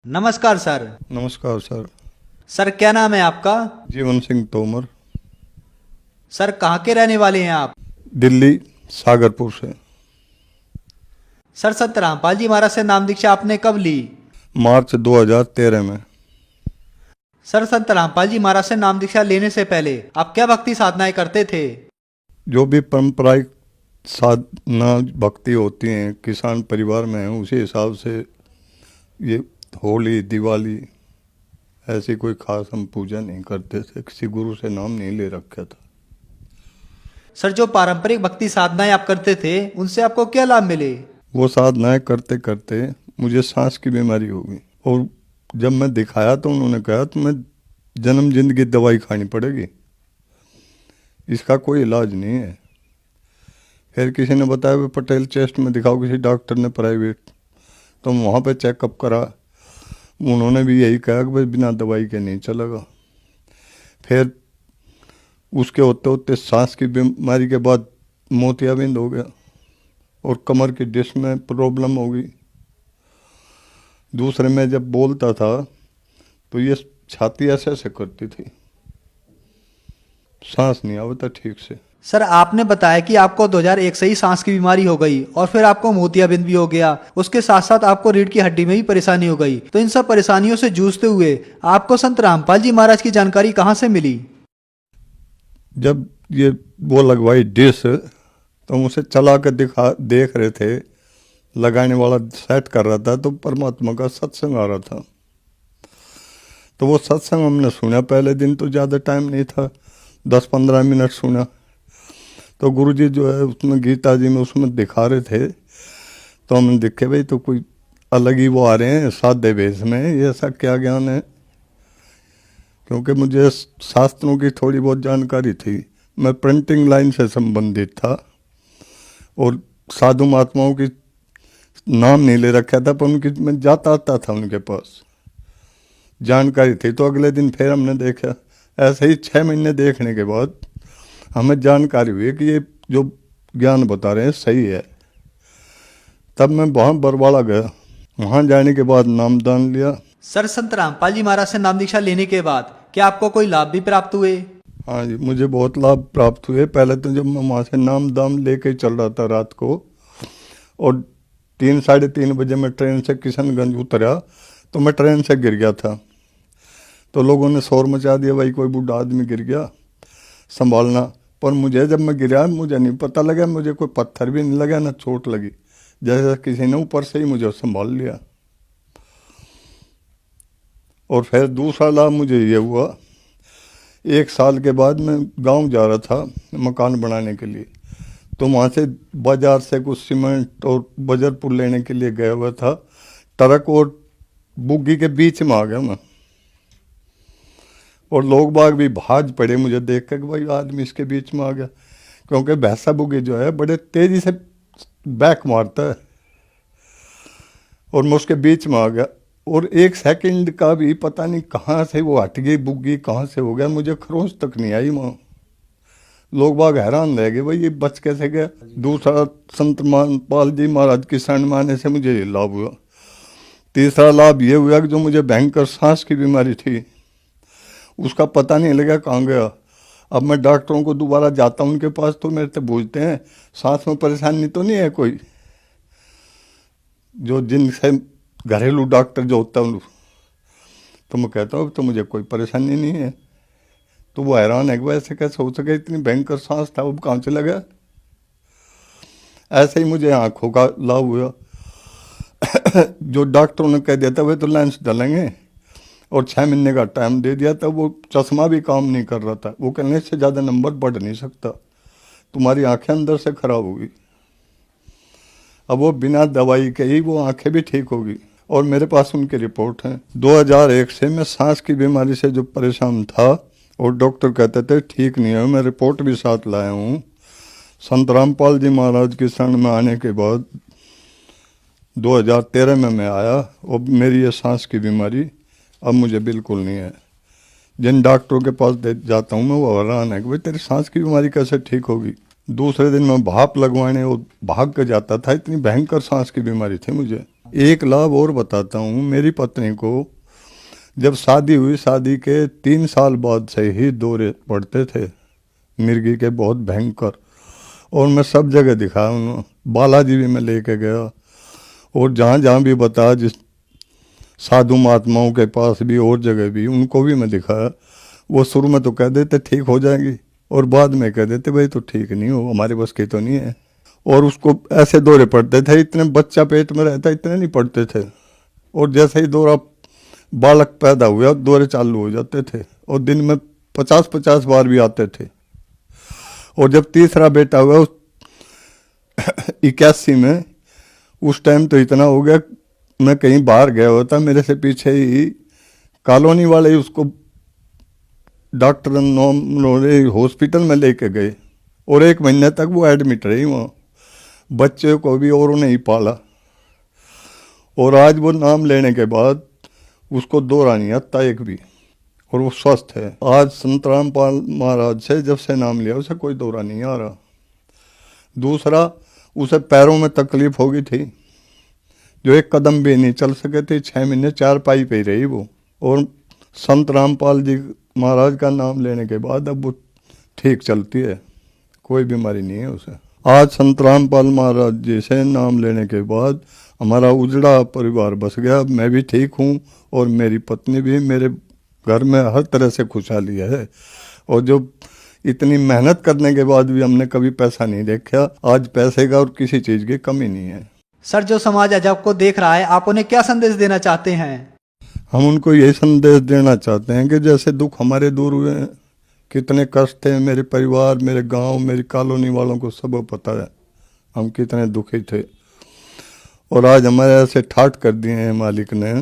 नमस्कार सर। नमस्कार sir. Sir क्या नाम है आपका? जीवन सिंह तोमर। सर कहाँ के रहने वाले हैं आप? दिल्ली सागरपुर से। सर संत रामपाल जी महाराज से नाम दीक्षा आपने कब ली? मार्च 2013 में। सर संत रामपाल जी महाराज से नाम दीक्षा लेने से पहले आप क्या भक्ति साधनाएं करते थे? जो भी पारंपरिक साधना भक्ति होती हैं, किसान परिवार में हैं, उसी हिसाब से ये होली दिवाली ऐसी कोई खास हम पूजा नहीं करते थे। किसी गुरु से नाम नहीं ले रखा था। सर जो पारंपरिक भक्ति साधनाएं आप करते थे उनसे आपको क्या लाभ मिले? वो साधनाएं करते करते मुझे सांस की बीमारी हो गई, और जब मैं दिखाया तो उन्होंने कहा तुम्हें जन्म जिंदगी दवाई खानी पड़ेगी, इसका कोई इलाज नहीं है। फिर किसी ने बताया वो पटेल चेस्ट में दिखाओ, किसी डॉक्टर ने प्राइवेट, तो वहाँ पे चेकअप करा। उन्होंने भी यही कहा कि भाई बिना दवाई के नहीं चलेगा। फिर उसके होते होते सांस की बीमारी के बाद मोतियाबिंद हो गया और कमर की डिस्क में प्रॉब्लम हो गई। दूसरे में जब बोलता था तो ये छाती ऐसे ऐसे करती थी, सांस नहीं आवता ठीक से। सर आपने बताया कि आपको 2001 से ही सांस की बीमारी हो गई और फिर आपको मोतियाबिंद भी हो गया, उसके साथ साथ आपको रीढ़ की हड्डी में भी परेशानी हो गई। तो इन सब परेशानियों से जूझते हुए आपको संत रामपाल जी महाराज की जानकारी कहाँ से मिली? जब ये वो लगवाई डिश तो मुझे चला कर देख रहे थे, लगाने वाला सेट कर रहा था, तो परमात्मा का सत्संग आ रहा था। तो वो सत्संग हमने सुना। पहले दिन तो ज़्यादा टाइम नहीं था, 10-15 मिनट सुना। तो गुरुजी जो है उसमें गीता जी में उसमें दिखा रहे थे, तो हमने देखे भाई तो कोई अलग ही वो आ रहे हैं सादे वेश में, ये ऐसा क्या ज्ञान है। क्योंकि मुझे शास्त्रों की थोड़ी बहुत जानकारी थी, मैं प्रिंटिंग लाइन से संबंधित था और साधु महात्माओं की नाम नहीं ले रखा था, पर उनकी मैं जाता आता था, उनके पास जानकारी थी। तो अगले दिन फिर हमने देखा। ऐसे ही 6 महीने देखने के बाद हमें जानकारी हुई कि ये जो ज्ञान बता रहे हैं सही है। तब मैं वहाँ बरवाड़ा गया। वहाँ जाने के बाद नामदान लिया। सर संत रामपाल जी महाराज से नाम दीक्षा लेने के बाद क्या आपको कोई लाभ भी प्राप्त हुए? हाँ जी, मुझे बहुत लाभ प्राप्त हुए। पहले तो जब मैं वहाँ से नाम दाम लेके चल रहा था रात को, और 3-3:30 बजे मैं ट्रेन से किशनगंज उतरा, तो मैं ट्रेन से गिर गया था। तो लोगों ने शोर मचा दिया, भाई कोई बूढ़ा आदमी गिर गया, संभालना। पर मुझे जब मैं गिरा मुझे नहीं पता लगा, मुझे कोई पत्थर भी नहीं लगा ना चोट लगी, जैसे किसी ने ऊपर से ही मुझे संभाल लिया। और फिर दूसरा लाभ मुझे ये हुआ, 1 साल के बाद मैं गांव जा रहा था मकान बनाने के लिए। तो वहाँ से बाजार से कुछ सीमेंट और बजरपुर लेने के लिए गया हुआ था। ट्रक और बुग्गी के बीच में आ गया मैं, और लोग बाग भी भाज पड़े मुझे देख कर कि भाई आदमी इसके बीच में आ गया। क्योंकि भैंसा बुग्गी जो है बड़े तेजी से बैक मारता है, और मैं उसके बीच में आ गया। और 1 सेकंड का भी पता नहीं कहाँ से वो हट गई बुग्गी, कहाँ से हो गया, मुझे खरोंच तक नहीं आई वहाँ। लोग बाग हैरान रह गए, भाई ये बच कैसे गया। दूसरा संत रामपाल जी महाराज की शरण में आने से मुझे ये लाभ हुआ। तीसरा लाभ ये हुआ कि जो मुझे भयंकर सांस की बीमारी थी उसका पता नहीं लगा कहाँ गया। अब मैं डॉक्टरों को दोबारा जाता हूँ उनके पास, तो मेरे से पूछते हैं सांस में परेशानी तो नहीं है कोई, जो जिनसे घरेलू डॉक्टर जो होता है। तो मैं कहता हूँ तो मुझे कोई परेशानी नहीं है। तो वो हैरान है कि ऐसे कैसे हो सके, इतनी भयंकर सांस था वो कहाँ चला गया। ऐसे ही मुझे आँखों का लाभ हुआ। जो डॉक्टरों ने कह दिया था वे तो लेंस डालेंगे, और 6 महीने का टाइम दे दिया था, वो चश्मा भी काम नहीं कर रहा था। वो कहने से ज़्यादा नंबर बढ़ नहीं सकता, तुम्हारी आंखें अंदर से खराब होगी। अब वो बिना दवाई के ही वो आंखें भी ठीक होगी, और मेरे पास उनकी रिपोर्ट है। 2001 से मैं सांस की बीमारी से जो परेशान था और डॉक्टर कहते थे ठीक नहीं है, मैं रिपोर्ट भी साथ लाया हूँ। संत रामपाल जी महाराज की शरण में आने के बाद 2013 में मैं आया, और मेरी ये सांस की बीमारी अब मुझे बिल्कुल नहीं है। जिन डॉक्टरों के पास जाता हूँ मैं वो हैरान है कि भाई तेरी सांस की बीमारी कैसे ठीक होगी। दूसरे दिन मैं भाप लगवाने और भाग कर जाता था, इतनी भयंकर सांस की बीमारी थी मुझे। एक लाभ और बताता हूँ, मेरी पत्नी को जब शादी हुई, शादी के 3 साल बाद से ही दौरे पड़ते थे मिर्गी के, बहुत भयंकर। और मैं सब जगह दिखाया उन्होंने, बालाजी भी मैं लेके गया, और जहाँ जहाँ भी बताया, जिस साधु महात्माओं के पास भी और जगह भी, उनको भी मैं दिखाया। वो शुरू में तो कह देते ठीक हो जाएगी, और बाद में कह देते भाई तो ठीक नहीं हो, हमारे बस की तो नहीं है। और उसको ऐसे दौरे पड़ते थे, इतने बच्चा पेट में रहता इतने नहीं पड़ते थे, और जैसे ही दौरा बालक पैदा हुआ दौरे चालू हो जाते थे, और दिन में 50-50 बार भी आते थे। और जब तीसरा बेटा हुआ 81 में, उस टाइम तो इतना हो गया, मैं कहीं बाहर गया होता, मेरे से पीछे ही कॉलोनी वाले उसको डॉक्टर हॉस्पिटल में लेके गए, और 1 महीने तक वो एडमिट रही वहाँ, बच्चे को भी और उन्हें ही पाला। और आज वो नाम लेने के बाद उसको दौरा नहीं आता एक भी, और वो स्वस्थ है। आज संत रामपाल महाराज से जब से नाम लिया उसे कोई दौरा नहीं आ रहा। दूसरा, उसे पैरों में तकलीफ हो गई थी, जो 1 कदम भी नहीं चल सके थे, 6 महीने चारपाई पे ही रही वो। और संत रामपाल जी महाराज का नाम लेने के बाद अब वो ठीक चलती है, कोई बीमारी नहीं है उसे। आज संत रामपाल महाराज जी से नाम लेने के बाद हमारा उजड़ा परिवार बस गया, मैं भी ठीक हूँ, और मेरी पत्नी भी, मेरे घर में हर तरह से खुशहाली है। और जो इतनी मेहनत करने के बाद भी हमने कभी पैसा नहीं देखा, आज पैसे का और किसी चीज़ की कमी नहीं है। सर, जो समाज आज आपको देख रहा है, आप उन्हें क्या संदेश देना चाहते हैं? हम उनको यही संदेश देना चाहते हैं कि जैसे दुख हमारे दूर हुए हैं, कितने कष्ट थे मेरे परिवार, मेरे गांव, मेरी कॉलोनी वालों को सब पता है हम कितने दुखी थे। और आज हमारे ऐसे ठाट कर दिए हैं मालिक ने,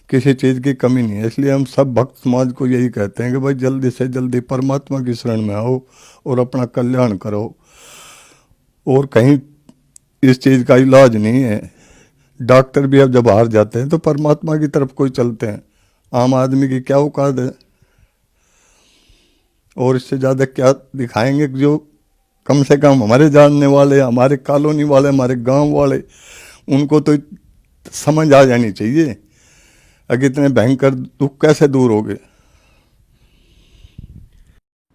किसी चीज़ की कमी नहीं है। इसलिए हम सब भक्त समाज को यही कहते हैं कि भाई जल्दी से जल्दी परमात्मा की शरण में आओ और अपना कल्याण करो। और कहीं इस चीज़ का इलाज नहीं है, डॉक्टर भी अब जब हार जाते हैं तो परमात्मा की तरफ कोई चलते हैं। आम आदमी की क्या औकात है, और इससे ज़्यादा क्या दिखाएंगे, जो कम से कम हमारे जानने वाले, हमारे कॉलोनी वाले, हमारे गांव वाले, उनको तो समझ आ जानी चाहिए कि इतने भयंकर दुख कैसे दूर हो गए।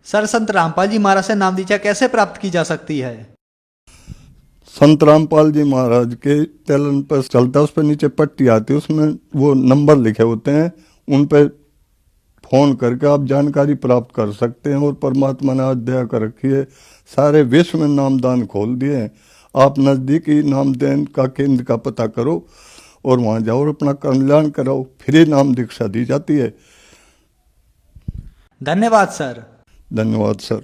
सर, संत रामपाल जी महाराज से नाम दीक्षा कैसे प्राप्त की जा सकती है? संत रामपाल जी महाराज के चैनल पर चलता है, उस पर नीचे पट्टी आती है, उसमें वो नंबर लिखे होते हैं, उन पर फ़ोन करके आप जानकारी प्राप्त कर सकते हैं। और परमात्मा ने आज दया कर रखी है, सारे विश्व में नामदान खोल दिए हैं। आप नज़दीकी नामदान का केंद्र का पता करो और वहाँ जाओ और अपना कल्याण कराओ, फ्री नाम दीक्षा दी जाती है। धन्यवाद सर। धन्यवाद सर।